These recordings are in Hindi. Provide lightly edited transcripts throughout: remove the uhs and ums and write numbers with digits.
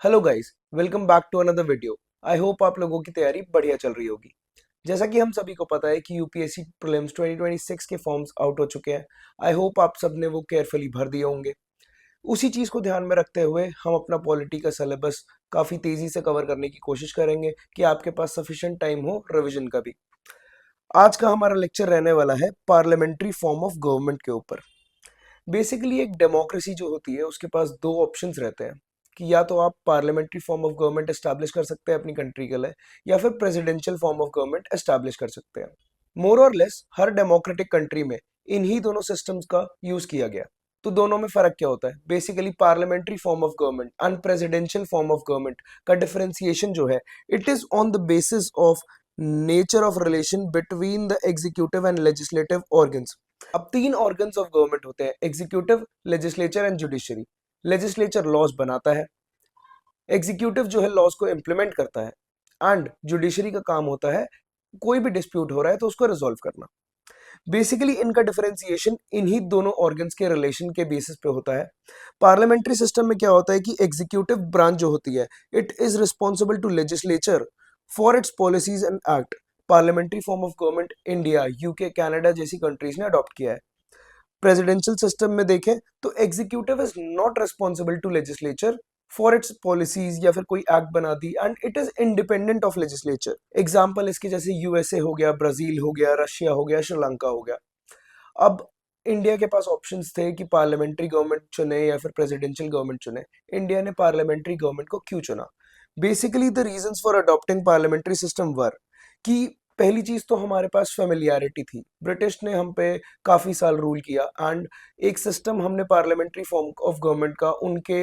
Hello guys, welcome back to another video. I hope आप लोगों की तैयारी बढ़िया चल रही होगी। जैसा कि हम सभी को पता है कि यूपीएससी प्रीलिम्स 2026 के फॉर्म्स आउट हो चुके हैं। आई होप आप सबने वो केयरफुली भर दिए होंगे। उसी चीज़ को ध्यान में रखते हुए हम अपना पॉलिटी का सिलेबस काफ़ी तेज़ी से कवर करने की कोशिश करेंगे कि आपके पास सफिशिएंट टाइम हो रिविजन का भी। आज का हमारा लेक्चर रहने वाला है पार्लियामेंट्री फॉर्म ऑफ गवर्नमेंट के ऊपर। बेसिकली एक डेमोक्रेसी जो होती है उसके पास दो ऑप्शंस रहते हैं कि या तो आप parliamentary form of government establish कर सकते हैं अपनी कंट्री के लिए, या फिर presidential form of government establish कर सकते हैं। मोर और लेस हर डेमोक्रेटिक कंट्री में इन्हीं दोनों सिस्टम्स का यूज किया गया। तो दोनों में फर्क क्या होता है? Basically parliamentary form of government and presidential form of government का डिफरेंशिएशन जो है, it is on the basis of nature of relation between the executive and legislative organs. अब तीन ऑर्गन्स ऑफ गवर्नमेंट होते हैं: executive, legislature and judiciary. Legislature laws बनाता है, एग्जीक्यूटिव जो है लॉज को इम्प्लीमेंट करता है, एंड जुडिशरी का काम होता है कोई भी डिस्प्यूट हो रहा है तो उसको रिजॉल्व करना। बेसिकली इनका डिफरेंशिएशन इन्हीं दोनों ऑर्गन्स के रिलेशन के बेसिस पे होता है। पार्लियामेंट्री सिस्टम में क्या होता है कि एग्जीक्यूटिव ब्रांच जो होती है, it is responsible to legislature for its policies and act. Parliamentary form of government India, UK, Canada जैसी कंट्रीज ने अडॉप्ट किया है। प्रेसिडेंशियल सिस्टम में देखें तो executive is not responsible to legislature for its policies या फिर कोई एक्ट बना दी, and it is independent of legislature. Example इसके जैसे यूएसए हो गया, ब्राजील हो गया, रशिया हो गया, श्रीलंका हो गया। अब इंडिया के पास ऑप्शंस थे कि पार्लियामेंट्री गवर्नमेंट चुने या फिर प्रेसिडेंशियल गवर्नमेंट चुने। इंडिया ने पार्लियामेंट्री गवर्नमेंट को क्यों चुना? Basically the reasons for adopting parliamentary system were कि पहली चीज तो हमारे पास फेमिलियरिटी थी। ब्रिटिश ने हम पे काफी साल रूल किया, एंड एक सिस्टम हमने पार्लियामेंट्री फॉर्म ऑफ गवर्नमेंट का उनके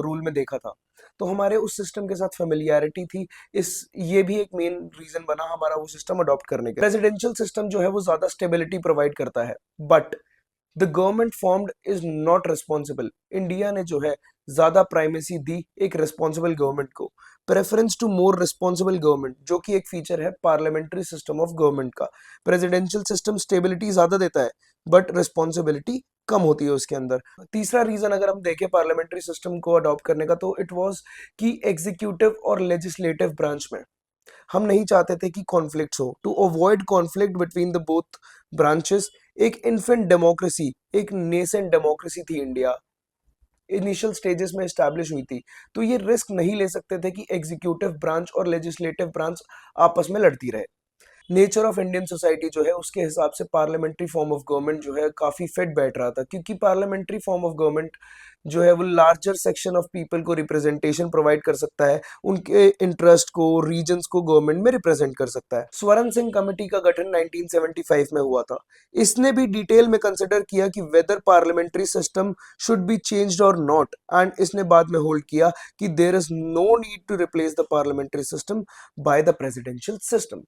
रूल में देखा था, तो हमारे उस सिस्टम के साथ फेमिलियरिटी थी। इस ये भी एक मेन रीजन बना हमारा वो सिस्टम अडॉप्ट करने के। प्रेसिडेंशियल सिस्टम जो है वो ज्यादा स्टेबिलिटी प्रोवाइड करता है, but the government formed is not responsible. India ने जो है ज्यादा प्राइमेसी दी एक रिस्पॉन्सिबल गवर्नमेंट को, preference to more responsible government, जो कि एक फीचर है पार्लियामेंट्री सिस्टम ऑफ गवर्नमेंट का। प्रेसिडेंशियल सिस्टम स्टेबिलिटी ज्यादा देता है बट रिस्पॉन्सिबिलिटी कम होती है उसके अंदर। तीसरा रीजन अगर हम देखें पार्लियामेंट्री सिस्टम को अडॉप्ट करने का, तो इट वाज कि एग्जीक्यूटिव और लेजिस्लेटिव ब्रांच में हम नहीं चाहते थे कि कॉन्फ्लिक्ट्स हो। To avoid conflict between the both branches, एक इन्फेंट डेमोक्रेसी, एक नेसेंट डेमोक्रेसी थी इंडिया, इनिशियल स्टेजेस में एस्टैब्लिश हुई थी, तो ये रिस्क नहीं ले सकते थे कि एग्जीक्यूटिव ब्रांच और लेजिस्लेटिव ब्रांच आपस में लड़ती रहे। नेचर ऑफ इंडियन सोसाइटी जो है उसके हिसाब से पार्लियामेंट्री फॉर्म ऑफ गवर्नमेंट जो है काफी फिट बैठ रहा था, क्योंकि पार्लियामेंट्री फॉर्म ऑफ गवर्नमेंट जो है वो लार्जर सेक्शन ऑफ पीपल को रिप्रेजेंटेशन प्रोवाइड कर सकता है, उनके इंटरेस्ट को, रीजन्स को गवर्नमेंट में रिप्रेजेंट कर सकता है। स्वर्ण सिंह कमेटी का गठन 1975 में हुआ था। इसने भी डिटेल में कंसिडर किया कि whether parliamentary system should be changed और नॉट, एंड इसने बाद में होल्ड किया कि there is no need to replace the parliamentary system by the presidential system.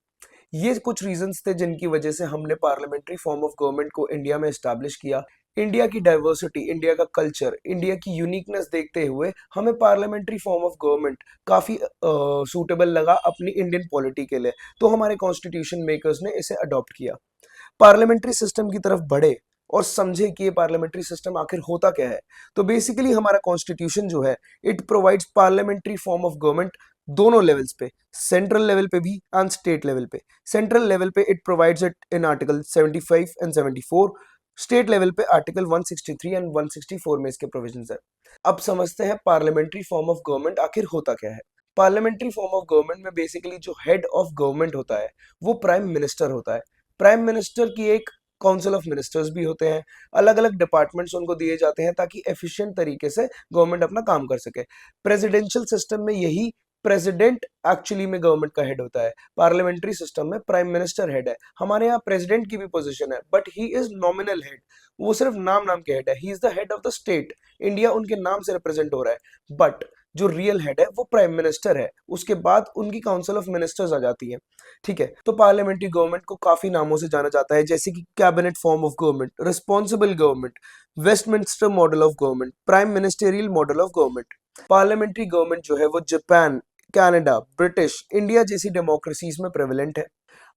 ये कुछ रीजंस थे जिनकी वजह से हमने पार्लियामेंट्री फॉर्म ऑफ गवर्नमेंट को इंडिया में एस्टैब्लिश किया। इंडिया की डाइवर्सिटी, इंडिया का कल्चर, इंडिया की यूनिकनेस देखते हुए हमें पार्लियामेंट्री फॉर्म ऑफ गवर्नमेंट काफी सूटेबल लगा अपनी इंडियन पॉलिटी के लिए, तो हमारे कॉन्स्टिट्यूशन मेकर्स ने इसे अडॉप्ट किया। पार्लियामेंट्री सिस्टम की तरफ बढ़े और समझे कि ये पार्लियामेंट्री सिस्टम आखिर होता क्या है। तो बेसिकली हमारा कॉन्स्टिट्यूशन जो है, it provides parliamentary form of government दोनों लेवल्स पे, सेंट्रल लेवल पे भी एंड स्टेट लेवल पे। सेंट्रल लेवल पे it provides it in article 75 and 74, state level पे आर्टिकल 163 एंड 164 में इसके प्रोविजंस है। अब समझते हैं पार्लियामेंट्री फॉर्म ऑफ गवर्नमेंट आखिर होता क्या है। पार्लियामेंट्री फॉर्म ऑफ गवर्नमेंट में बेसिकली जो हेड ऑफ गवर्नमेंट होता है वो प्राइम मिनिस्टर होता है। प्राइम मिनिस्टर की एक काउंसिल ऑफ मिनिस्टर्स भी होते हैं, अलग अलग डिपार्टमेंट्स उनको दिए जाते हैं ताकि एफिशिएंट तरीके से गवर्नमेंट अपना काम कर सके। प्रेसिडेंशियल सिस्टम में यही प्रेसिडेंट एक्चुअली में गवर्नमेंट का हेड होता है। पार्लियामेंट्री सिस्टम में प्राइम मिनिस्टर हेड है। हमारे यहाँ प्रेसिडेंट की भी पोजीशन है, but he is nominal head, वो सिर्फ नाम नाम के हेड है। He is the head of the state, India उनके नाम से रिप्रेजेंट हो रहा है, बट जो रियल हेड है वो प्राइम मिनिस्टर है। उसके बाद उनकी काउंसिल ऑफ मिनिस्टर्स आ जाती है। ठीक है, तो पार्लियामेंट्री गवर्नमेंट को काफी नामों से जाना जाता है, जैसे कि cabinet form of government, responsible government, Westminster model of government, prime ministerial model of government. Parliamentary government जो है वो जापान कनाडा, ब्रिटिश, इंडिया जैसी डेमोक्रेसीज में प्रेवलेंट है।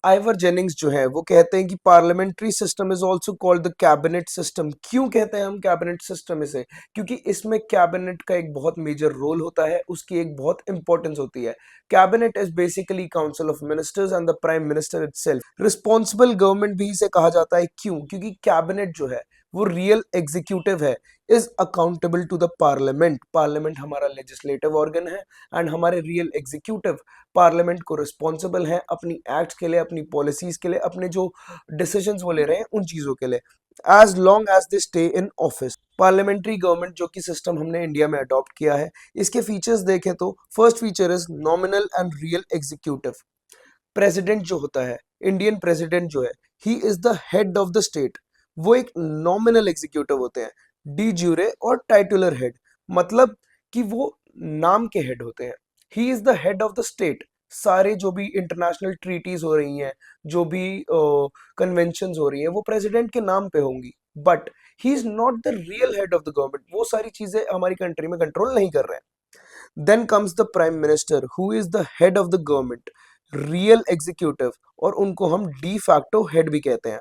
आइवर जेनिंग्स जो है वो कहते हैं कि parliamentary system is also called the cabinet system. क्यों कहते हैं हम कैबिनेट सिस्टम इसे? क्योंकि इसमें कैबिनेट का एक बहुत मेजर रोल होता है, उसकी एक बहुत इंपॉर्टेंस होती है। Cabinet is basically council of ministers and the prime minister itself. Responsible government भी इसे कहा जाता है। क्यों? क्योंकि कैबिनेट जो है वो रियल एग्जीक्यूटिव है, is accountable to the parliament. Parliament हमारा लेजिस्लेटिव ऑर्गन है एंड हमारे रियल एग्जीक्यूटिव पार्लियामेंट को रिस्पॉन्सिबल है अपनी एक्ट्स के लिए, अपनी पॉलिसीज के लिए, अपने जो डिसीजंस वो ले रहे हैं उन चीजों के लिए, as long as they stay in office. Parliamentary government जो कि सिस्टम हमने इंडिया में अडॉप्ट किया है, इसके फीचर्स देखें तो first feature is nominal and real executive. President जो होता है, इंडियन प्रेसिडेंट जो है, he is the head of the state. वो एक नॉमिनल एग्जीक्यूटिव होते हैं, डी ज्यूरे और टाइटुलर हेड, मतलब कि वो नाम के हेड होते हैं। He is the head of the state. सारे जो भी इंटरनेशनल ट्रीटीज हो रही हैं, जो भी कन्वेंशंस हो रही हैं, वो प्रेसिडेंट के नाम पे होंगी, but he is not the real head of the government. वो सारी चीजें हमारी कंट्री में कंट्रोल नहीं कर रहे हैं। Then comes the prime minister who is the head of the government, real executive, और उनको हम डी फैक्टो हेड भी कहते हैं।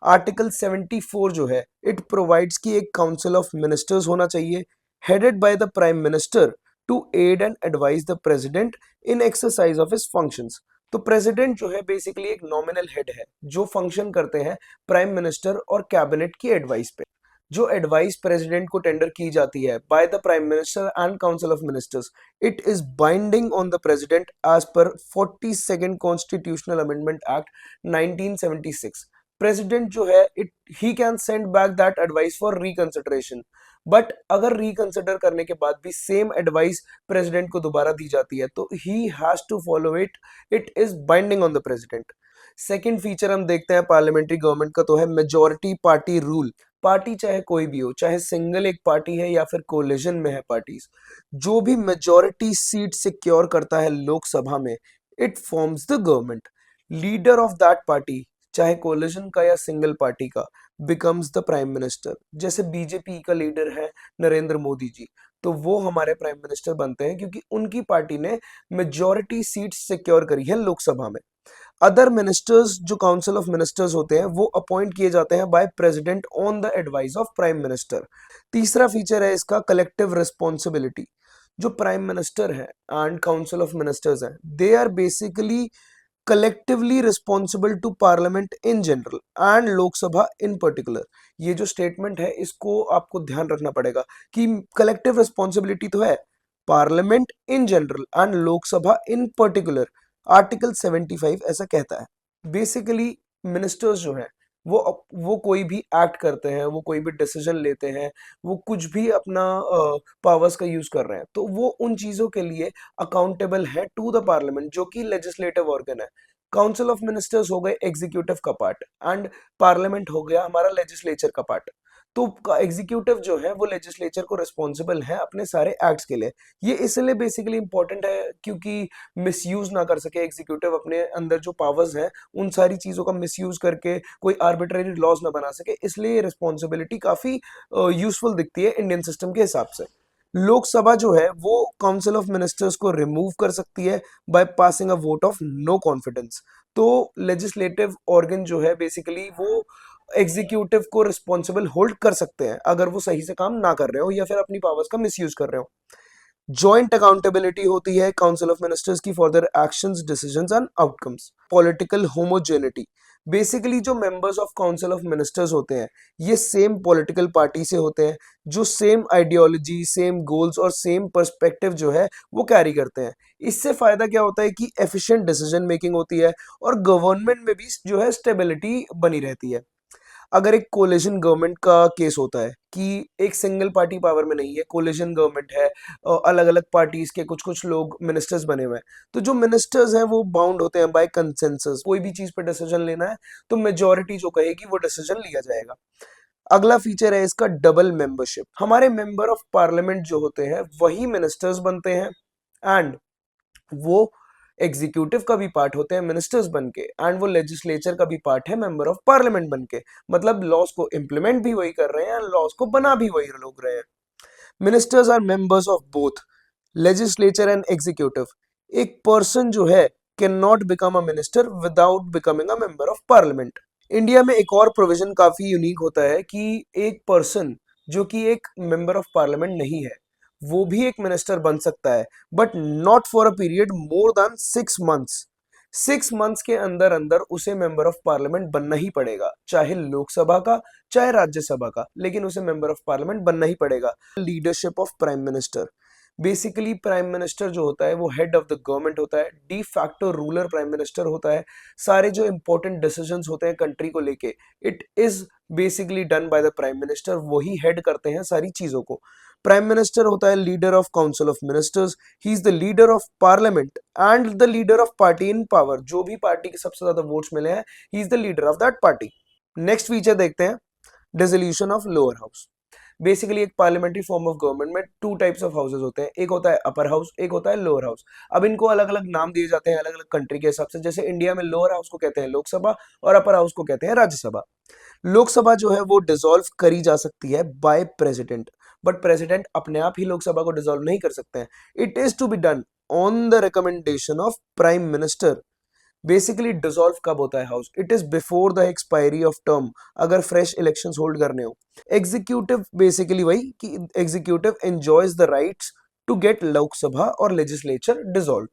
आर्टिकल 74 जो है, इट प्रोवाइड्स कि एक काउंसिल ऑफ मिनिस्टर्स होना चाहिए, headed by the prime minister to aid and advise the president in exercise of his functions. तो प्रेसिडेंट जो है बेसिकली एक नॉमिनल हेड है जो फंक्शन करते हैं प्राइम मिनिस्टर और कैबिनेट की एडवाइस पे। जो एडवाइस प्रेसिडेंट को टेंडर की जाती है by the prime minister and council of ministers, it is binding on the president as per 42nd constitutional amendment act 1976। President जो है, it he can send back that advice for reconsideration, but अगर रिकंसिडर करने के बाद भी सेम एडवाइस प्रेसिडेंट को दोबारा दी जाती है तो he has to follow it. It is binding on the president. Second feature हम देखते हैं पार्लियामेंट्री गवर्नमेंट का, तो है मेजोरिटी पार्टी रूल। पार्टी चाहे कोई भी हो, चाहे सिंगल एक पार्टी है या फिर कोलिजन में है पार्टीज, जो भी मेजोरिटी सीट सिक्योर करता है लोकसभा में, it forms the government. Leader of that party, चाहे कोलिजन का या सिंगल पार्टी का, बिकम्स द प्राइम मिनिस्टर। जैसे बीजेपी का लीडर है नरेंद्र मोदी जी, तो वो हमारे प्राइम मिनिस्टर बनते हैं क्योंकि उनकी पार्टी ने मेजोरिटी सीट सिक्योर करी है लोकसभा में। अदर मिनिस्टर्स जो काउंसिल ऑफ मिनिस्टर्स होते हैं वो अपॉइंट किए जाते हैं by president on the advice of prime minister. तीसरा फीचर है इसका कलेक्टिव रिस्पॉन्सिबिलिटी। जो प्राइम मिनिस्टर है एंड काउंसिल ऑफ मिनिस्टर्स हैं, they are basically collectively responsible to parliament in general and Lok Sabha in particular. ये जो स्टेटमेंट है इसको आपको ध्यान रखना पड़ेगा कि कलेक्टिव रिस्पॉन्सिबिलिटी तो है, parliament in general and Lok Sabha in particular, article 75 ऐसा कहता है। बेसिकली मिनिस्टर्स जो हैं वो कोई भी एक्ट करते हैं, वो कोई भी डिसीजन लेते हैं, वो कुछ भी अपना पावर्स का यूज कर रहे हैं, तो वो उन चीजों के लिए अकाउंटेबल है टू द पार्लियामेंट जो कि लेजिस्लेटिव ऑर्गन है। काउंसिल ऑफ मिनिस्टर्स हो गए एग्जीक्यूटिव का पार्ट एंड पार्लियामेंट हो गया हमारा लेजिस्लेचर का पार्ट। तो एग्जीक्यूटिव जो है वो लेजिस्लेचर को रिस्पॉन्सिबल है अपने सारे एक्ट्स के लिए। ये इसलिए बेसिकली इंपॉर्टेंट है क्योंकि मिसयूज ना कर सके एग्जीक्यूटिव, अपने अंदर जो पावर्स हैं उन सारी चीजों का मिसयूज करके कोई आर्बिट्रेरी लॉज ना बना सके, इसलिए ये रिस्पॉन्सिबिलिटी काफी यूजफुल दिखती है इंडियन सिस्टम के हिसाब से। लोकसभा जो है वो काउंसिल ऑफ मिनिस्टर्स को रिमूव कर सकती है by passing a vote of no confidence. तो लेजिस्लेटिव ऑर्गन जो है बेसिकली वो एग्जीक्यूटिव को रिस्पॉन्सिबल होल्ड कर सकते हैं अगर वो सही से काम ना कर रहे हो या फिर अपनी पावर्स का मिसयूज कर रहे हो। जॉइंट अकाउंटेबिलिटी होती है काउंसिल ऑफ मिनिस्टर्स की for their actions, decisions and outcomes. Political homogeneity, basically जो members of council of ministers होते हैं ये सेम पॉलिटिकल पार्टी से होते हैं, जो सेम आइडियोलॉजी, सेम गोल्स और सेम पर्सपेक्टिव जो है वो कैरी करते हैं। इससे फायदा क्या होता है कि एफिशिएंट डिसीजन मेकिंग होती है और गवर्नमेंट में भी जो है स्टेबिलिटी बनी रहती है। अगर एक कोलिशन गवर्नमेंट का केस होता है कि एक सिंगल पार्टी पावर में नहीं है, कोलिशन गवर्नमेंट है, अलग अलग पार्टीज के कुछ कुछ लोग मिनिस्टर्स बने हुए हैं, तो जो मिनिस्टर्स हैं वो बाउंड होते हैं बाय कंसेंसस। कोई भी चीज पर डिसीजन लेना है तो मेजोरिटी जो कहेगी वो डिसीजन लिया जाएगा। अगला फीचर है इसका डबल मेंबरशिप। हमारे मेंबर ऑफ पार्लियामेंट जो होते हैं वही मिनिस्टर्स बनते हैं एंड वो एग्जीक्यूटिव का भी पार्ट होते हैं मिनिस्टर्स बन के, एंड वो लेजिस्लेचर का भी पार्ट है मेंबर ऑफ पार्लियामेंट बन के। मतलब लॉज को इम्प्लीमेंट भी वही कर रहे हैं एंड लॉज को बना भी वही लोग रहे हैं। Ministers are members of both legislature and executive. एक पर्सन जो है can not become a minister without becoming a member of parliament. India में एक और प्रोविजन काफी यूनिक होता है कि एक पर्सन जो कि एक मेंबर ऑफ पार्लियामेंट नहीं है वो भी एक मिनिस्टर बन सकता है, but not for a period more than 6 months. 6 months के अंदर अंदर उसे मेंबर ऑफ पार्लियामेंट बनना ही पड़ेगा, चाहे लोकसभा का चाहे राज्यसभा का, लेकिन उसे मेंबर ऑफ पार्लियामेंट बनना ही पड़ेगा। Leadership of prime minister, basically prime minister जो होता है वो हेड ऑफ द गवर्नमेंट होता है, de facto ruler prime minister होता है। सारे जो इंपॉर्टेंट डिसीजंस होते हैं कंट्री को लेके, it is basically done by the prime minister, वही हेड करते हैं सारी चीजों को। प्राइम मिनिस्टर होता है leader of council of ministers, he is the leader of parliament and the leader of party in power, जो भी पार्टी के सबसे ज्यादा वोट्स मिले हैं he is the leader of that party. Next feature देखते हैं, dissolution of lower house. Basically एक पार्लियामेंट्री फॉर्म ऑफ गवर्नमेंट में टू टाइप्स ऑफ हाउसेज होते हैं, एक होता है अपर हाउस, एक होता है लोअर हाउस। अब इनको अलग अलग नाम दिए जाते हैं अलग अलग कंट्री के हिसाब से, जैसे इंडिया में लोअर हाउस को कहते हैं लोकसभा और अपर हाउस को कहते हैं राज्यसभा। लोकसभा जो है वो डिसॉल्व करी जा सकती है बाय प्रेसिडेंट, बट प्रेसिडेंट अपने आप ही लोकसभा को डिसॉल्व नहीं कर सकते हैं। It is to be done on the recommendation of prime minister. Basically dissolve कब होता है house, it is before the expiry of term, अगर फ्रेश इलेक्शंस होल्ड करने हो। एग्जीक्यूटिव बेसिकली वही कि executive enjoys the rights to get Lok Sabha और लेजिस्लेचर डिसॉल्व।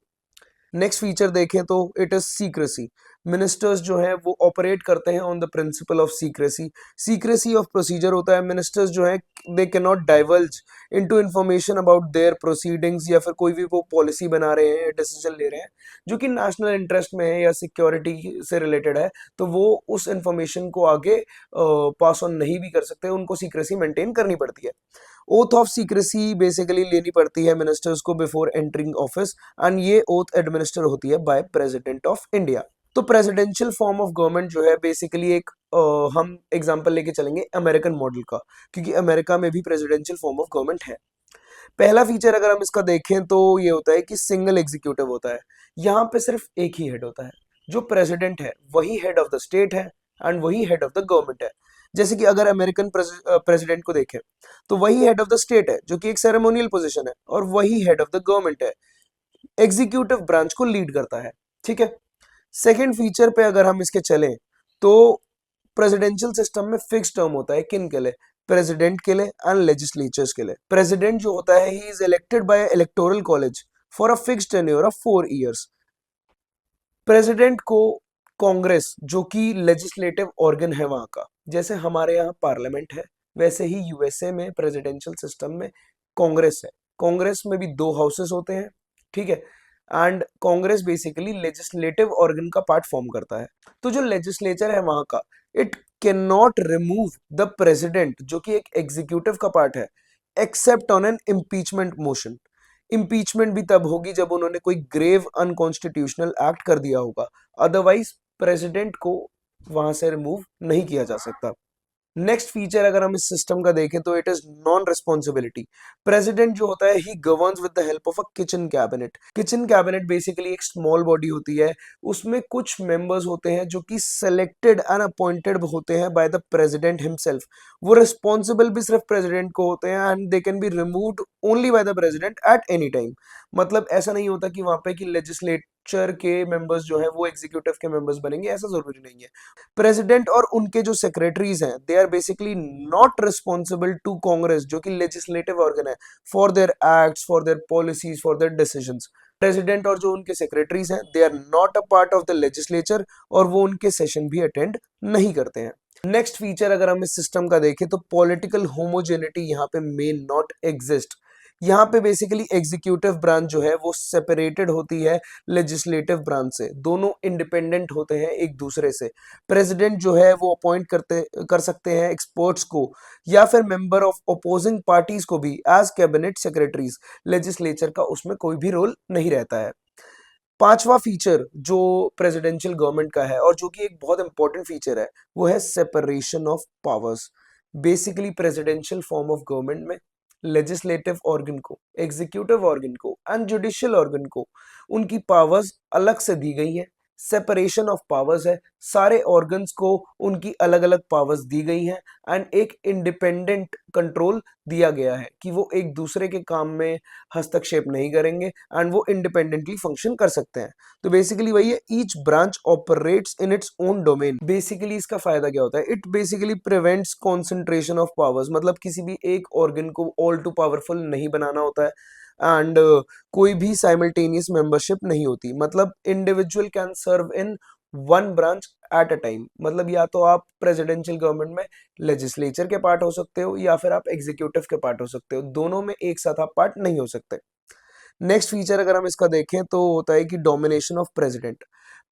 नेक्स्ट फीचर देखें तो इट इज सीक्रेसी। मिनिस्टर्स जो हैं वो ऑपरेट करते हैं on the principle of secrecy. Secrecy of procedure होता है, मिनिस्टर्स जो हैं they can not divulge into information about their proceedings, या फिर कोई भी वो पॉलिसी बना रहे हैं, डिसीजन ले रहे हैं जो कि नेशनल इंटरेस्ट में है या सिक्योरिटी से रिलेटेड है, तो वो उस इंफॉर्मेशन को आगे पास ऑन नहीं भी कर सकते, उनको सीक्रेसी मेंटेन करनी पड़ती है। ओथ ऑफ सीक्रेसी बेसिकली लेनी पड़ती है मिनिस्टर्स को बिफोर एंटरिंग ऑफिस, एंड ये ओथ एडमिनिस्टर होती है बाय प्रेसिडेंट ऑफ इंडिया। तो प्रेसिडेंशियल फॉर्म ऑफ गवर्नमेंट जो है बेसिकली एक हम एग्जांपल लेके चलेंगे अमेरिकन मॉडल का, क्योंकि अमेरिका में भी प्रेसिडेंशियल फॉर्म ऑफ गवर्नमेंट है। पहला फीचर अगर हम इसका देखें तो ये होता है कि सिंगल एग्जीक्यूटिव होता है। यहाँ पे सिर्फ एक ही हेड होता है, जो प्रेसिडेंट है वही हेड ऑफ द स्टेट है एंड वही हेड ऑफ द गवर्नमेंट है। जैसे कि अगर अमेरिकन प्रेसिडेंट को देखें तो वही हेड ऑफ द स्टेट है जो कि एक सेरेमोनियल पोजीशन है, और वही हेड ऑफ द गवर्नमेंट है, एग्जीक्यूटिव ब्रांच को लीड करता है। ठीक है। सेकेंड फीचर पे अगर हम इसके चलें तो प्रेसिडेंशियल सिस्टम में फिक्स टर्म होता है, किन के लिए, प्रेसिडेंट के लिए एंड लेजिस्लेचर्स के लिए। प्रेसिडेंट जो होता है he is elected by electoral college for a fixed tenure of 4 years. President को कांग्रेस जो कि लेजिस्लेटिव ऑर्गन है वहां का, जैसे हमारे यहाँ पार्लियामेंट है वैसे ही यूएसए में प्रेसिडेंशियल सिस्टम में कांग्रेस है। कांग्रेस में भी दो हाउसेस होते हैं। ठीक है। And Congress basically legislative organ का पार्ट फॉर्म करता है। तो जो लेजिस्लेचर है वहां का, it can not remove the president जो कि एक एग्जीक्यूटिव का पार्ट है, except on an impeachment motion. Impeachment भी तब होगी जब उन्होंने कोई ग्रेव अनकॉन्स्टिट्यूशनल एक्ट कर दिया होगा, अदरवाइज प्रेसिडेंट को वहां से रिमूव नहीं किया जा सकता। नेक्स्ट फीचर अगर हम इस सिस्टम का देखें तो it is non responsibility. President जो होता है he governs with the help of a kitchen cabinet. Kitchen cabinet basically एक स्मॉल बॉडी होती है, उसमें कुछ मेंबर्स होते हैं जो कि सेलेक्टेड एंड अपॉइंटेड होते हैं बाय द प्रेसिडेंट हिमसेल्फ। वो रिस्पॉन्सिबल भी सिर्फ प्रेसिडेंट को होते हैं and they can be removed only by the president at any time. मतलब ऐसा नहीं होता कि वहां पे कि लेजिस्लेचर के मेंबर्स जो है वो एग्जीक्यूटिव के मेंबर्स बनेंगे, ऐसा जरूरी नहीं है। प्रेसिडेंट और उनके जो सेक्रेटरीज हैं they are basically not responsible to Congress जो कि लेजिस्लेटिव ऑर्गन है, for their acts, for their policies, for their decisions. President और जो उनके सेक्रेटरीज हैं they are not a part of the legislature, और वो उनके सेशन भी अटेंड नहीं करते हैं। नेक्स्ट फीचर अगर हम इस सिस्टम का देखें तो पॉलिटिकल होमोजेनिटी यहाँ पे मे नॉट एग्जिस्ट। यहाँ पे बेसिकली एग्जीक्यूटिव ब्रांच जो है वो सेपरेटेड होती है लेजिस्लेटिव ब्रांच से, दोनों इंडिपेंडेंट होते हैं एक दूसरे से। प्रेसिडेंट जो है वो अपॉइंट कर सकते हैं एक्सपर्ट्स को या फिर मेंबर ऑफ अपोजिंग पार्टीज को भी एज कैबिनेट सेक्रेटरीज। लेजिस्लेचर का उसमें कोई भी रोल नहीं रहता है। पांचवा फीचर जो प्रेसिडेंशियल गवर्नमेंट का है और जो कि एक बहुत इंपॉर्टेंट फीचर है वो है separation of powers. Basically presidential form of government में लेजिस्लेटिव ऑर्गन को, एग्जीक्यूटिव ऑर्गन को एंड जुडिशियल ऑर्गन को उनकी पावर्स अलग से दी गई है, सेपरेशन ऑफ पावर्स है, सारे ऑर्गन्स को उनकी अलग अलग पावर्स दी गई हैं एंड एक इंडिपेंडेंट कंट्रोल दिया गया है कि वो एक दूसरे के काम में हस्तक्षेप नहीं करेंगे एंड वो इंडिपेंडेंटली फंक्शन कर सकते हैं। तो बेसिकली वही है, each branch operates in its own domain. Basically इसका फायदा क्या होता है, it basically prevents concentration of powers, मतलब किसी भी एक ऑर्गन को ऑल टू पावरफुल नहीं बनाना होता है एंड कोई भी साइमल्टेनियस मेंबरशिप नहीं होती, मतलब individual can serve in one branch at a time. मतलब या तो आप प्रेसिडेंशियल गवर्नमेंट में लेजिस्लेचर के पार्ट हो सकते हो या फिर आप एग्जीक्यूटिव के पार्ट हो सकते हो, दोनों में एक साथ आप पार्ट नहीं हो सकते। नेक्स्ट फीचर अगर हम इसका देखें तो होता है कि डोमिनेशन ऑफ प्रेसिडेंट।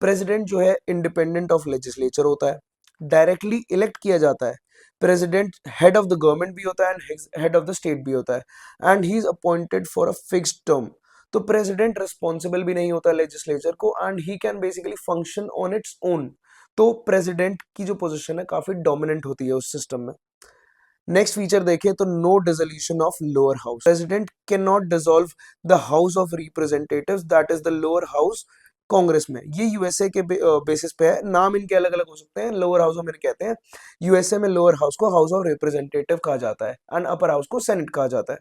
प्रेसिडेंट जो है इंडिपेंडेंट ऑफ लेजिस्लेचर होता है, डायरेक्टली इलेक्ट किया जाता है। President head of the government भी होता है and head of the state भी होता है and he is appointed for a fixed term. तो प्रेसिडेंट रिस्पॉन्सिबल भी नहीं होता लेजिस्लेचर को and he can basically function on its own. तो प्रेसिडेंट की जो पोजीशन है काफी डोमिनेंट होती है उस सिस्टम में। नेक्स्ट फीचर देखें तो no dissolution of lower house. President can not dissolve the House of Representatives, that is the lower house Congress में। ये यूएसए के बेसिस पे है, नाम इनके अलग अलग हो सकते हैं। लोअर हाउस में कहते हैं, यूएसए में लोअर हाउस को हाउस ऑफ रिप्रेजेंटेटिव कहा जाता है एंड अपर हाउस को सेनेट कहा जाता है।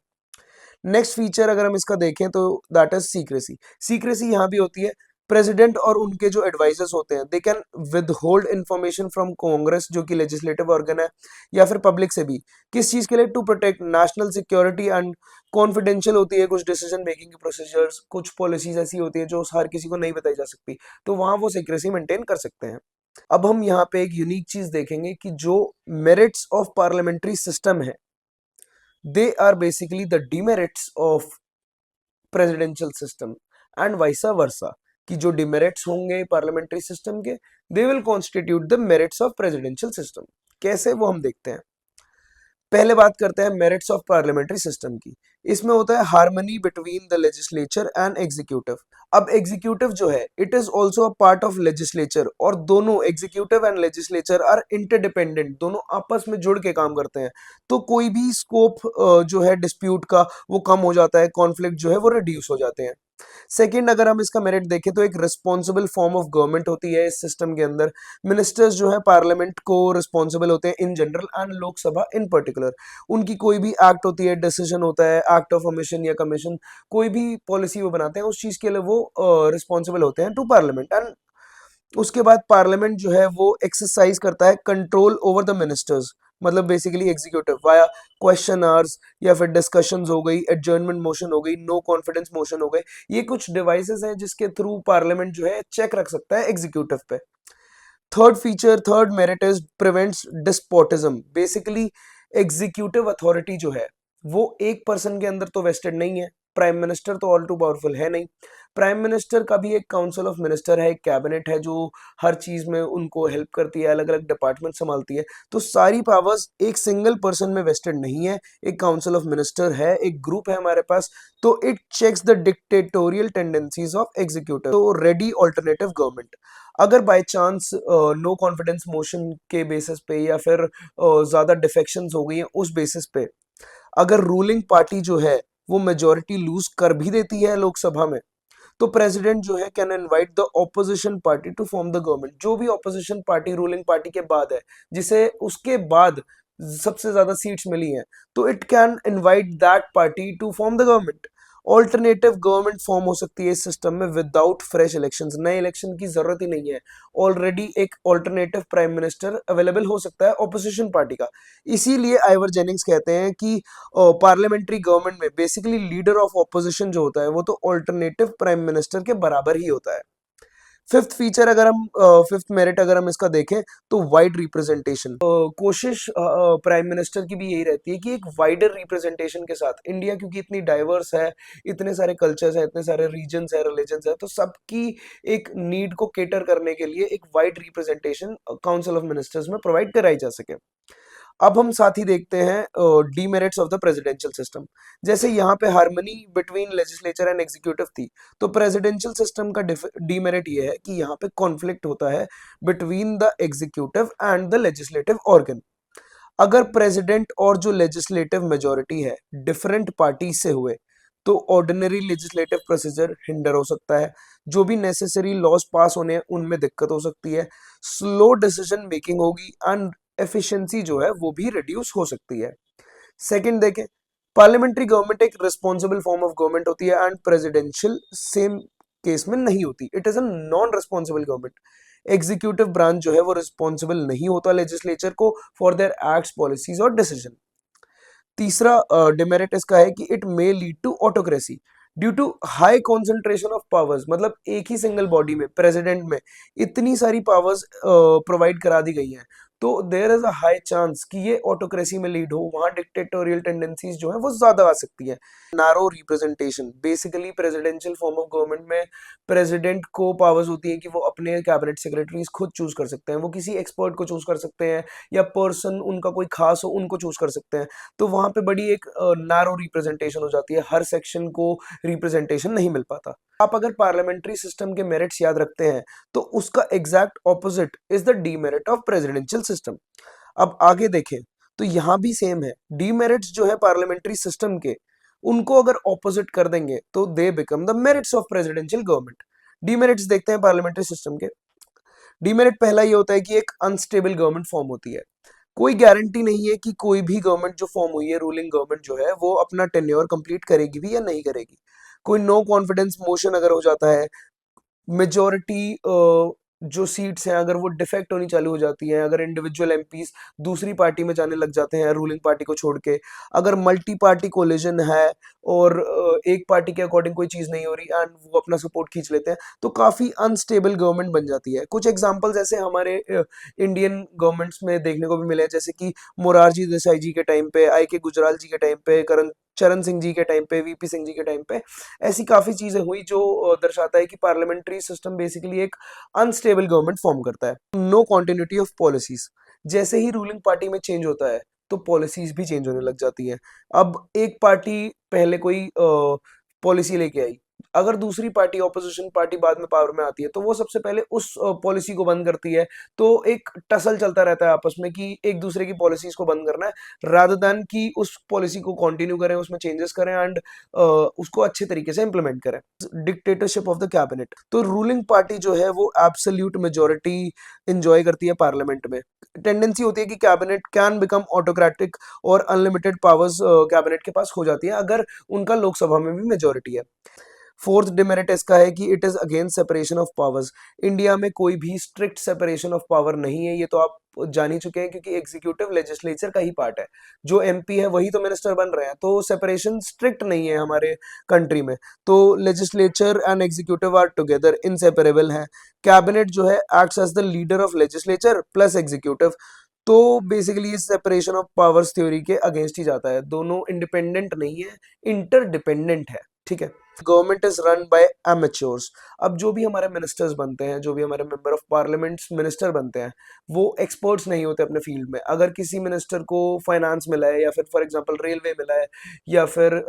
नेक्स्ट फीचर अगर हम इसका देखें तो दैट इज सीक्रेसी। सीक्रेसी यहाँ भी होती है, प्रेसिडेंट और उनके जो एडवाइजर्स होते हैं they can with hold information from Congress जो कि लेजिस्लेटिव ऑर्गन है या फिर पब्लिक से भी, किस चीज के लिए, to protect national security and confidential होती है कुछ डिसीजन मेकिंग की प्रोसीजर्स, कुछ पॉलिसीज ऐसी होती है जो हर किसी को नहीं बताई जा सकती, तो वहां वो सीक्रेसी मेंटेन कर सकते हैं। अब हम यहाँ पे एक यूनिक चीज देखेंगे कि जो मेरिट्स ऑफ पार्लियामेंट्री सिस्टम है they are basically the demerits of presidential system and vice versa, कि जो demerits होंगे parliamentary system के they will constitute the merits of presidential system। कैसे वो हम देखते हैं। पहले बात करते हैं मेरिट्स ऑफ पार्लियामेंट्री सिस्टम की। इसमें होता है harmony between the legislature and executive. अब एग्जीक्यूटिव जो है it is also a part of legislature और दोनों executive and legislature are interdependent, दोनों आपस में जुड़ के काम करते हैं। तो कोई भी स्कोप जो है डिस्प्यूट का वो कम हो जाता है, कॉन्फ्लिक्ट जो है वो रिड्यूस हो जाते हैं। सेकंड अगर हम इसका मेरिट देखें तो एक रिस्पॉन्सिबल फॉर्म ऑफ गवर्नमेंट होती है इस सिस्टम के अंदर। मिनिस्टर्स जो है पार्लियामेंट को रिस्पॉन्सिबल होते हैं इन general and Lok Sabha in particular. उनकी कोई भी एक्ट होती है, डिसीजन होता है, एक्ट ऑफ ओमिशन या कमीशन, कोई भी पॉलिसी वो बनाते हैं उस चीज के लिए वो रिस्पॉन्सिबल होते हैं टू पार्लियामेंट। एंड उसके बाद पार्लियामेंट जो है वो एक्सरसाइज करता है कंट्रोल ओवर द मिनिस्टर्स, मतलब basically executive via question hours या फिर डिस्कशंस हो गई, एडजर्नमेंट मोशन हो गई, नो कॉन्फिडेंस मोशन हो गए। ये कुछ डिवाइसेस हैं जिसके थ्रू पार्लियामेंट जो है चेक रख सकता है एग्जीक्यूटिव पे। Third feature, third merit is prevents despotism. Basically executive authority जो है वो एक पर्सन के अंदर तो वेस्टेड नहीं है, प्राइम मिनिस्टर तो ऑल टू पावरफुल है नहीं। प्राइम मिनिस्टर का भी एक काउंसिल ऑफ मिनिस्टर है, एक कैबिनेट है जो हर चीज में उनको हेल्प करती है, अलग अलग डिपार्टमेंट संभालती है। तो सारी पावर्स एक सिंगल पर्सन में वेस्टेड नहीं है, एक काउंसिल ऑफ मिनिस्टर है, एक ग्रुप है हमारे पास। तो it checks the dictatorial tendencies of executive. तो रेडी ऑल्टरनेटिव गवर्नमेंट, अगर by chance no confidence motion के बेसिस पे या फिर ज्यादा डिफेक्शंस हो गई हैं उस बेसिस पे, अगर रूलिंग पार्टी जो है वो मेजोरिटी लूज कर भी देती है लोकसभा में, तो प्रेसिडेंट जो है can invite the opposition party to form the government. जो भी ऑपोजिशन पार्टी रूलिंग पार्टी के बाद है, जिसे उसके बाद सबसे ज्यादा सीट्स मिली हैं, तो it can invite that party to form the government. Alternative government form हो सकती है इस सिस्टम में विदाउट फ्रेश इलेक्शंस, नए इलेक्शन की जरूरत ही नहीं है। ऑलरेडी एक ऑल्टरनेटिव प्राइम मिनिस्टर अवेलेबल हो सकता है ऑपोजिशन पार्टी का। इसीलिए आइवर जेनिंग्स कहते हैं कि पार्लियामेंट्री गवर्नमेंट में बेसिकली लीडर ऑफ ऑपोजिशन जो होता है वो तो ऑल्टरनेटिव प्राइम मिनिस्टर के बराबर ही होता है। फिफ्थ फीचर अगर हम फिफ्थ मेरिट अगर हम इसका देखें तो वाइड रिप्रेजेंटेशन। कोशिश प्राइम मिनिस्टर की भी यही रहती है कि एक वाइडर रिप्रेजेंटेशन के साथ, इंडिया क्योंकि इतनी डाइवर्स है, इतने सारे कल्चर्स है, इतने सारे रीजन्स है, रिलीजन्स है, तो सबकी एक नीड को केटर करने के लिए एक wide representation council of ministers में प्रोवाइड कराई जा सके। अब हम साथ ही देखते हैं demerits of the presidential system. जैसे यहाँ पे harmony between legislature and executive थी, तो प्रेसिडेंशियल सिस्टम का डीमेरिट ये है कि यहाँ पे कॉन्फ्लिक्ट होता है between the executive and the legislative organ. अगर प्रेसिडेंट और जो लेजिस्लेटिव मेजोरिटी है डिफरेंट पार्टी से हुए, तो ऑर्डिनरी लेजिस्लेटिव प्रोसीजर हिंडर हो सकता है, जो भी नेसेसरी लॉज पास होने हैं उनमें दिक्कत हो सकती है, स्लो डिसीजन मेकिंग होगी एंड एफिशिएंसी जो है वो भी रिड्यूस हो सकती है। सेकंड देखें, पार्लियामेंट्री गवर्नमेंट एक रिस्पॉन्सिबल फॉर्म ऑफ गवर्नमेंट होती है एंड प्रेसिडेंशियल सेम केस में नहीं होती, it is a non responsible government. Executive branch जो है वो रिस्पॉन्सिबल नहीं होता लेजिस्लेचर को फॉर देयर एक्ट्स, पॉलिसीज और डिसीजन। तीसरा डिमेरिट इसका है कि it may lead to autocracy due to high concentration of powers, मतलब एक ही सिंगल बॉडी में, प्रेसिडेंट में इतनी सारी पावर्स प्रोवाइड करा दी गई हैं, तो there is a high chance कि ये ऑटोक्रेसी में लीड हो, वहां डिक्टेटोरियल टेंडेंसीज जो है वो ज्यादा आ सकती है। Narrow representation, basically presidential form of government में प्रेसिडेंट को पावर्स होती है कि वो अपने कैबिनेट सेक्रेटरीज खुद चूज कर सकते हैं, वो किसी एक्सपर्ट को चूज कर सकते हैं या पर्सन उनका कोई खास हो उनको चूज कर सकते हैं। तो वहां पे बड़ी एक नैरो रिप्रेजेंटेशन हो जाती है, हर सेक्शन को रिप्रेजेंटेशन नहीं मिल पाता। आप अगर पार्लियामेंट्री सिस्टम के मेरिट्स याद रखते हैं तो उसका exact opposite is the demerit of presidential system. अब आगे देखें तो यहां भी सेम है, डीमेरिट्स जो है पार्लियामेंट्री सिस्टम के, उनको अगर ऑपोजिट कर देंगे तो they become the merits of presidential government. Demerits देखते हैं पार्लियामेंट्री सिस्टम के। डीमेरिट पहला ये होता है कि एक अनस्टेबल गवर्नमेंट फॉर्म होती है, कोई गारंटी नहीं है कि कोई भी गवर्नमेंट जो फॉर्म हुई है, रूलिंग गवर्नमेंट जो है वो अपना टेन्योर कंप्लीट करेगी भी या नहीं करेगी। कोई नो कॉन्फिडेंस मोशन अगर हो जाता है, मेजोरिटी जो सीट्स हैं अगर वो डिफेक्ट होनी चालू हो जाती हैं, अगर इंडिविजुअल एमपीज दूसरी पार्टी में जाने लग जाते हैं रूलिंग पार्टी को छोड़ के, अगर मल्टी पार्टी कोलिजन है और एक पार्टी के अकॉर्डिंग कोई चीज नहीं हो रही एंड वो अपना सपोर्ट खींच लेते हैं, तो काफी अनस्टेबल गवर्नमेंट बन जाती है। कुछ एग्जांपल्स ऐसे हमारे इंडियन गवर्नमेंट्स में देखने को भी मिले हैं, जैसे कि मोरारजी देसाई जी के टाइम पे, आई के गुजराल जी के टाइम पे, करण चरण सिंह जी के टाइम पे, वीपी सिंह जी के टाइम पे, ऐसी काफी चीजें हुई जो दर्शाता है कि पार्लियामेंट्री सिस्टम बेसिकली एक अनस्टेबल गवर्नमेंट फॉर्म करता है। नो कॉन्टिन्यूटी ऑफ पॉलिसीज, जैसे ही रूलिंग पार्टी में चेंज होता है तो पॉलिसीज भी चेंज होने लग जाती हैं। अब एक पार्टी पहले कोई पॉलिसी लेके आई, अगर दूसरी पार्टी, ऑपोजिशन पार्टी बाद में पावर में आती है तो वो सबसे पहले उस पॉलिसी को बंद करती है। तो एक टसल चलता रहता है आपस में कि एक दूसरे की पॉलिसीज को बंद करना है, रादर देन कि उस पॉलिसी को कंटिन्यू करें, उसमें चेंजेस करें एंड उसको अच्छे तरीके से इंप्लीमेंट करें। डिक्टेटरशिप ऑफ द कैबिनेट, तो रूलिंग पार्टी जो है वो एब्सोल्यूट मेजोरिटी इंजॉय करती है पार्लियामेंट में। टेंडेंसी होती है कि कैबिनेट कैन बिकम ऑटोक्रेटिक और अनलिमिटेड पावर्स कैबिनेट के पास हो जाती है अगर उनका लोकसभा में भी मेजोरिटी है। फोर्थ डिमेरिट इसका है कि it is against separation of powers. India में कोई भी स्ट्रिक्ट सेपरेशन ऑफ पावर नहीं है, ये तो आप जान ही चुके हैं, क्योंकि एग्जीक्यूटिव लेजिस्लेचर का ही पार्ट है, जो एमपी है वही तो मिनिस्टर बन रहे हैं, तो सेपरेशन स्ट्रिक्ट नहीं है हमारे कंट्री में। तो legislature and executive are together, inseparable है। कैबिनेट जो है acts as the leader of legislature plus executive, तो बेसिकली इस सेपरेशन ऑफ पावर्स थ्योरी के अगेंस्ट ही जाता है, दोनों इंडिपेंडेंट नहीं है, इंटरडिपेंडेंट है। ठीक है, government is run by amateurs. अब जो भी हमारे मिनिस्टर्स बनते हैं, जो भी हमारे मेंबर ऑफ पार्लियामेंट मिनिस्टर बनते हैं, वो एक्सपर्ट्स नहीं होते अपने फील्ड में। अगर किसी मिनिस्टर को फाइनेंस मिला है या फिर फॉर एग्जांपल रेलवे मिला है या फिर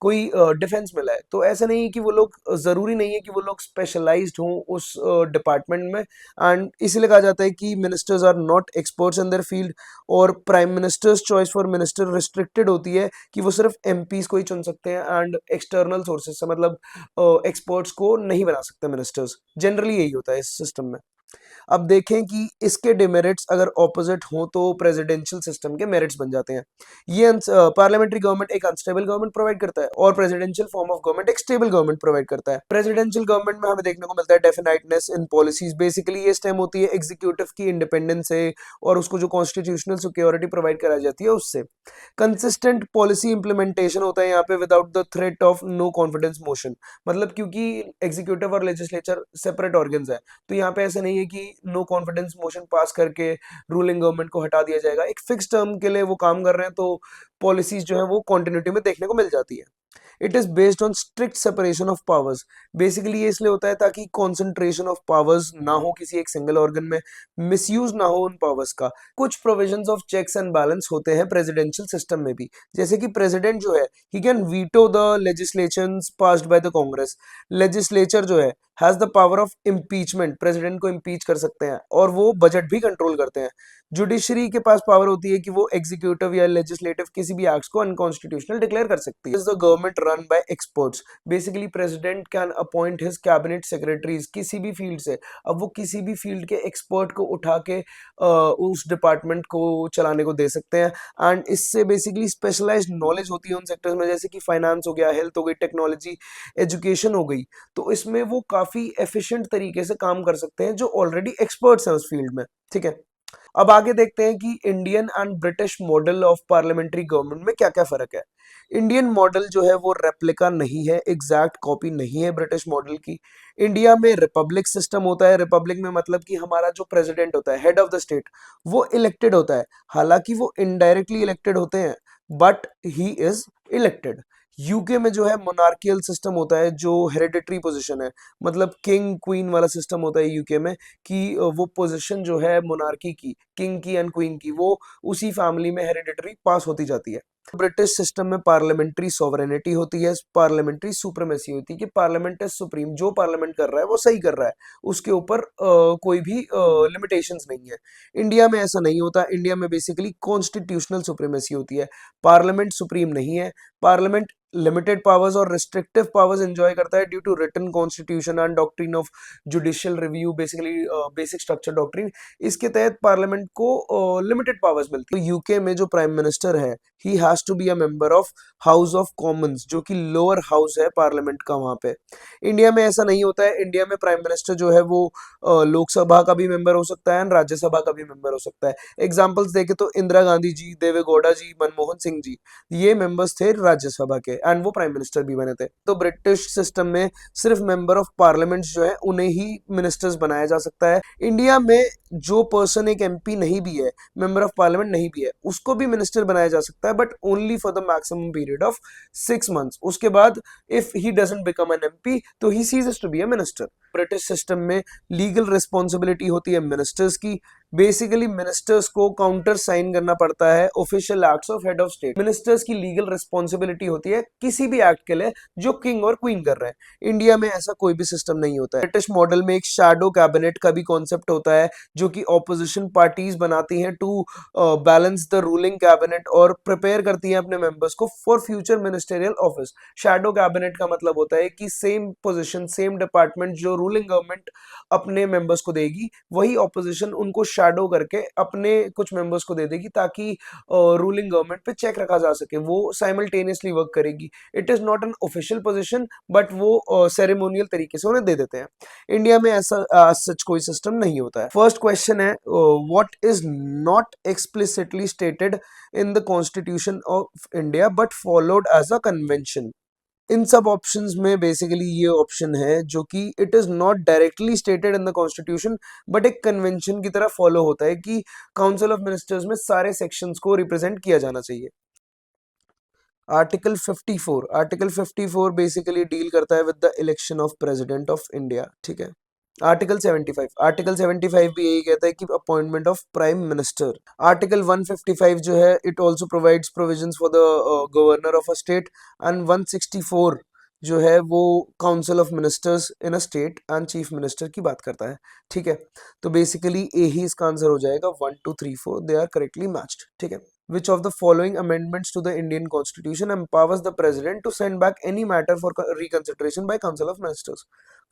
कोई डिफेंस मिला है, तो ऐसा नहीं है कि वो लोग, जरूरी नहीं है कि वो लोग स्पेशलाइज्ड हों उस डिपार्टमेंट में, एंड इसीलिए कहा जाता है कि ministers are not experts in their field. और prime minister's choice for minister restricted होती है कि वो सिर्फ एमपीज को ही चुन सकते हैं एंड एक्सटर्नल सोर्सेज से, मतलब एक्सपर्ट्स को नहीं बना सकते मिनिस्टर्स। जनरली यही होता है इस सिस्टम में। अब देखें कि इसके डिमेरिट्स अगर ऑपोजिट हो तो प्रेसिडेंशियल सिस्टम के मेरिट्स बन जाते हैं। ये पार्लियामेंट्री गवर्नमेंट एक अनस्टेबल गवर्नमेंट प्रोवाइड करता है और प्रेसिडेंशियल फॉर्म ऑफ गवर्नमेंट एक स्टेबल गवर्नमेंट प्रोवाइड करता है। प्रेसिडेंशियल गवर्नमेंट में हमें देखने को मिलता है डेफिनाइटनेस इन पॉलिसीज, बेसिकली ये स्टेम होती है एग्जीक्यूटिव की इंडिपेंडेंस से और उसको जो कॉन्स्टिट्यूशनल सिक्योरिटी प्रोवाइड कराई जाती है उससे। कंसिस्टेंट पॉलिसी इंप्लीमेंटेशन होता है यहाँ पे without the threat of no confidence motion, मतलब क्योंकि एग्जीक्यूटिव और लेजिस्लेचर सेपरेट ऑर्गन्स है, तो यहाँ पे ऐसा नहीं है कि नो कॉन्फिडेंस मोशन पास करके रूलिंग गवर्नमेंट को हटा दिया जाएगा। एक फिक्स टर्म के लिए वो काम कर रहे हैं, तो पॉलिसीज जो है वो कंटिन्यूटी में देखने को मिल जाती है। It is based on strict separation of powers, basically ये इसलिए होता है ताकि कॉन्सेंट्रेशन ऑफ पावर्स ना हो किसी एक सिंगल ऑर्गन में, मिसयूज ना हो उन पावर्स का। कुछ provisions of checks and balance होते हैं प्रेसिडेंशियल सिस्टम में भी, जैसे कि प्रेसिडेंट जो है he can veto the legislations passed by the Congress. Legislature जो है has the power of impeachment, president को इम्पीच कर सकते हैं और वो बजट भी कंट्रोल करते हैं। जुडिशरी के पास पावर होती है कि वो एग्जीक्यूटिव या लेजिस्लेटिव किसी भी एक्ट्स को अनकॉन्स्टिट्यूशनल डिक्लेयर कर सकती है। Is the government run by experts, basically president can appoint his cabinet secretaries किसी भी फील्ड से। अब वो किसी भी फील्ड के एक्सपर्ट को उठा के उस डिपार्टमेंट को चलाने को दे सकते हैं। एंड इससे बेसिकली स्पेशलाइज्ड नॉलेज होती है उन सेक्टर्स में, जैसे कि फाइनेंस हो गया, हेल्थ हो गई, टेक्नोलॉजी, एजुकेशन हो गई। तो इसमें वो काफी एफिशिएंट तरीके से काम कर सकते हैं जो ऑलरेडी एक्सपर्ट्स हैं उस फील्ड में, ठीक है। अब आगे देखते हैं कि Indian and British model of parliamentary government में क्या क्या फर्क है। इंडियन मॉडल जो है वो रेप्लिका नहीं है, एग्जैक्ट कॉपी नहीं है ब्रिटिश मॉडल की। इंडिया में रिपब्लिक सिस्टम होता है। रिपब्लिक में मतलब कि हमारा जो प्रेसिडेंट होता है, हेड ऑफ द स्टेट, वो इलेक्टेड होता है। हालांकि वो इनडायरेक्टली इलेक्टेड होते हैं, but he is elected. UK में जो है मोनार्कियल सिस्टम होता है, जो हेरिडिटरी पोजीशन है, मतलब किंग क्वीन वाला सिस्टम होता है यूके में, कि वो पोजीशन जो है मोनार्की की, किंग की एंड क्वीन की, वो उसी फैमिली में हेरिडिटरी पास होती जाती है। ब्रिटिश सिस्टम में पार्लियामेंट्री सॉवरेनिटी होती है, पार्लियामेंट्री सुप्रीमेसी होती है कि पार्लियामेंट इज सुप्रीम, जो पार्लियामेंट कर रहा है वो सही कर रहा है, उसके ऊपर कोई भी लिमिटेशंस नहीं है। इंडिया में ऐसा नहीं होता। इंडिया में बेसिकली कॉन्स्टिट्यूशनल सुप्रीमेसी होती है, पार्लियामेंट सुप्रीम नहीं है। पार्लियामेंट लिमिटेड पावर्स और रिस्ट्रिक्टिव पावर्स एंजॉय करता है due to written constitution and doctrine of judicial review, basically basic structure doctrine. इसके तहत पार्लियामेंट को लिमिटेड पावर्स मिलती है। तो यूके में जो प्राइम मिनिस्टर है, he has to be a member of House of Commons, जो कि लोअर हाउस है पार्लियामेंट का वहां पे। इंडिया में ऐसा नहीं होता है। इंडिया में प्राइम मिनिस्टर जो है वो लोकसभा का भी मेंबर हो सकता है एंड राज्यसभा का भी मेंबर हो सकता है। एग्जाम्पल्स देखे तो इंदिरा गांधी जी, देवेगौड़ा जी, मनमोहन सिंह जी, ये मेंबर्स थे राज्यसभा के एंड वो प्राइम मिनिस्टर भी बने थे। तो ब्रिटिश सिस्टम में सिर्फ मेंबर ऑफ पार्लियामेंट जो है उन्हें ही मिनिस्टर्स बनाया जा सकता है। इंडिया में जो पर्सन एक एमपी नहीं भी है, मेंबर ऑफ पार्लियामेंट नहीं भी है, उसको भी मिनिस्टर बनाया जा सकता है, but only for the maximum period of 6 months. उसके बाद if he doesn't become an MP तो he ceases to be a minister. British system में लीगल रिस्पॉन्सिबिलिटी होती है मिनिस्टर्स की। बेसिकली मिनिस्टर्स को काउंटर साइन करना पड़ता है official acts of head of state. Ministers की लीगल रिस्पॉन्सिबिलिटी होती है किसी भी एक्ट के लिए जो किंग और क्वीन कर रहे हैं। इंडिया में ऐसा कोई भी सिस्टम नहीं होता है। ब्रिटिश मॉडल में एक शैडो कैबिनेट का भी कॉन्सेप्ट होता है, जो कि ऑपोजिशन पार्टीज बनाती हैं to balance the ruling cabinet और प्रिपेयर करती हैं अपने मेंबर्स को for future ministerial office. Shadow cabinet का मतलब होता है कि सेम पोजीशन, सेम डिपार्टमेंट जो रूलिंग गवर्नमेंट अपने मेंबर्स को देगी, वही ऑपोजिशन उनको शैडो करके अपने कुछ मेंबर्स को दे देगी, ताकि रूलिंग गवर्नमेंट पे चेक रखा जा सके। वो साइमल्टेनियसली वर्क करेगी। It is not an official position, but वो सेरेमोनियल तरीके से उन्हें दे देते हैं। इंडिया में ऐसा सच कोई सिस्टम नहीं होता है। फर्स्ट क्वेश्चन है, what is not explicitly stated in the constitution of India but followed as a convention. इन सब ऑप्शंस में बेसिकली ये ऑप्शन है जो कि it is not directly stated in the constitution, but एक कन्वेंशन की तरह फॉलो होता है कि काउंसिल ऑफ मिनिस्टर्स में सारे सेक्शंस को रिप्रेजेंट किया जाना चाहिए। आर्टिकल 54 बेसिकली डील करता है with the election of president of India, ठीक है। आर्टिकल 75 भी यही कहता है कि appointment of prime minister. Article 155 जो है, it also provides provisions for the governor of a state. And 164 जो है वो council of ministers in a state and chief minister की बात करता है, ठीक है। तो बेसिकली ए ही इसका आंसर हो जाएगा। 1 2 3 4 दे आर करेक्टली मैच्ड, ठीक है। Which of the following amendments to the Indian Constitution empowers the President to send back any matter for reconsideration by Council of Ministers?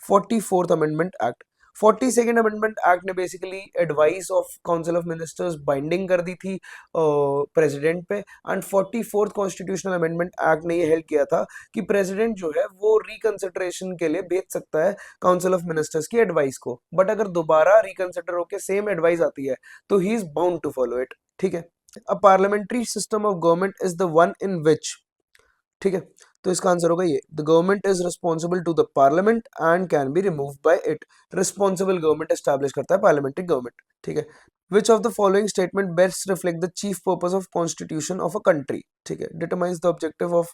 44th Amendment Act। 42nd amendment act ने basically advice of council of ministers binding कर दी थी प्रेसिडेंट पे। And 44th constitutional amendment act ने ये हेल्प किया था कि प्रेसिडेंट जो है वो रिकंसिडरेशन के लिए भेज सकता है काउंसिल ऑफ मिनिस्टर्स की एडवाइस को, बट अगर दोबारा रिकंसिडर होकर सेम एडवाइस आती है तो he is bound to follow it, ठीक है। A parliamentary system of government is the one in which, ठीक है। तो इसका आंसर होगा ये, the government is responsible to the parliament and can be remove by it. Responsible government establish करता है पार्लियामेंट्री गवर्नमेंट, ठीक है। Which of the following statement best reflect the chief purpose of constitution of a country, ठीक है। Determines the objective of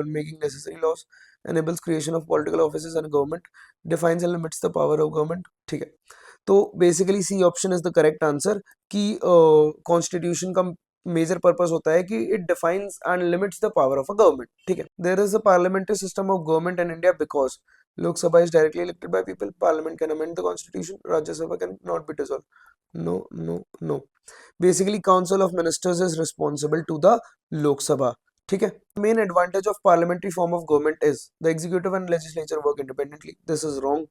making necessary laws, enables creation of political offices and government, defines and limits the power of government, ठीक है। तो basically C option is the correct answer कि कॉन्स्टिट्यूशन का मेजर पर्पस होता है कि it defines and limits the power of a government, ठीक है। There is a parliamentary system of government in India because Lok Sabha is directly elected by people. Parliament can amend the constitution. Rajya Sabha can not be dissolved. No, no, no. Basically, Council of Ministers is responsible to the Lok Sabha. ठीक है. Main advantage of parliamentary form of government is the executive and legislature work independently. This is wrong.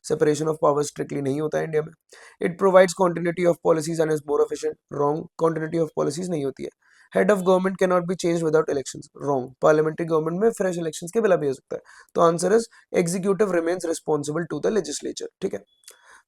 Separation of powers strictly नहीं होता है इंडिया में. It provides continuity of policies and is more efficient. Wrong. Continuity of policies नहीं होती है. Head of government cannot be changed without elections. Wrong. Parliamentary government में fresh elections के बिना भी हो सकता है. तो answer is executive remains responsible to the legislature. ठीक है.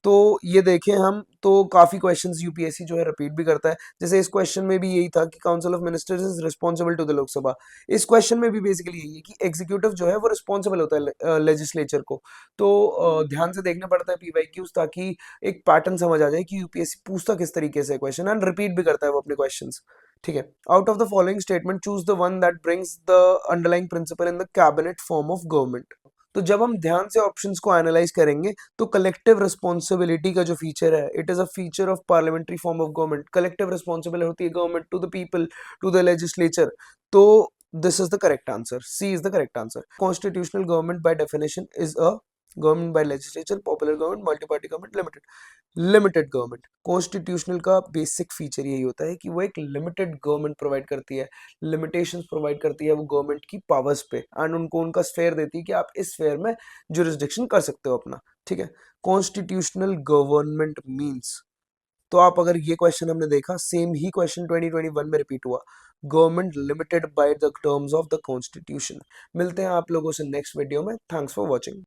तो ये देखें हम तो काफी क्वेश्चंस यूपीएससी जो है रिपीट भी करता है. जैसे इस क्वेश्चन में भी यही था कि council of ministers is responsible to the Lok Sabha. इस क्वेश्चन में भी बेसिकली यही है कि एग्जीक्यूटिव जो है वो रिस्पॉन्सिबल होता है लेजिस्लेचर को. तो ध्यान से देखना पड़ता है पीवाईक्यूज ताकि एक पैटर्न समझ आ जाए कि यूपीएससी पूछता किस तरीके से क्वेश्चन एंड रिपीट भी करता है वो अपने क्वेश्चंस. ठीक है. Out of the following statement choose the one that brings the underlying principle in the cabinet form of government. तो जब हम ध्यान से ऑप्शंस को एनालाइज करेंगे तो कलेक्टिव रिस्पॉन्सिबिलिटी का जो फीचर है it is a feature of parliamentary form of government. Collective responsibility होती है government to the people to the legislature. तो this is the correct answer. C is the correct answer. Constitutional government by definition is a government by legislature, popular government, multi party government, limited government. Constitutional का बेसिक फीचर यही होता है कि वो एक लिमिटेड गवर्नमेंट प्रोवाइड करती है, लिमिटेशंस प्रोवाइड करती है वो गवर्नमेंट की पावर्स पे एंड उनको उनका स्फेयर देती है कि आप इस स्फेयर में जुरिस्डिक्शन कर सकते हो अपना. ठीक है. कॉन्स्टिट्यूशनल गवर्नमेंट मींस, तो आप अगर ये क्वेश्चन हमने देखा सेम ही क्वेश्चन 2021 में रिपीट हुआ. Government limited by the terms of the constitution. मिलते हैं आप लोगों से नेक्स्ट वीडियो में. Thanks for watching.